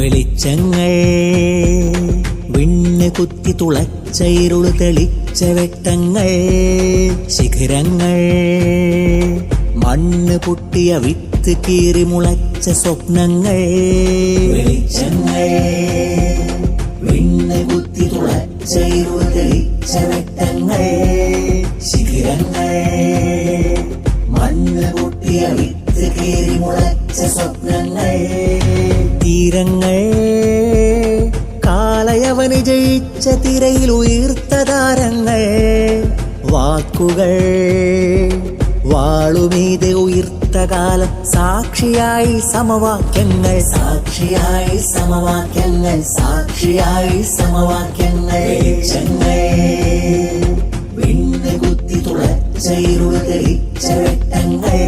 വെളിച്ചങ്ങൾ വിണ്ണ് കുത്തി തുളച്ച ഇരുള് തെളിച്ച വെട്ടങ്ങൾ, ശിഖരങ്ങൾ മണ്ണ് പൊട്ടിയ വിത്ത് കീറി മുളച്ച സ്വപ്നങ്ങൾ. വെളിച്ചങ്ങൾ വിണ്ണ് കുത്തി തുളച്ച ഇരുള് തെളിച്ച വെട്ടങ്ങൾ, ശിഖരങ്ങൾ മണ്ണ് പൊട്ടിയ വിത്ത് കീറി മുളച്ച സ്വപ്നങ്ങൾ. തീരങ്ങൾ കാലയവന് ജയിച്ച തിരയിൽ ഉയർത്ത താരങ്ങൾ, വാക്കുകൾ വാളുമീതെ ഉയർത്ത കാലം സാക്ഷിയായി സമവാക്യങ്ങൾ, സാക്ഷിയായി സമവാക്യങ്ങൾ, സാക്ഷിയായി സമവാക്യങ്ങൾ. വെളിച്ചങ്ങൾ വിണ്ണ് കുത്തി തുളച്ച ഇരുള് തെളിച്ച വെട്ടങ്ങൾ.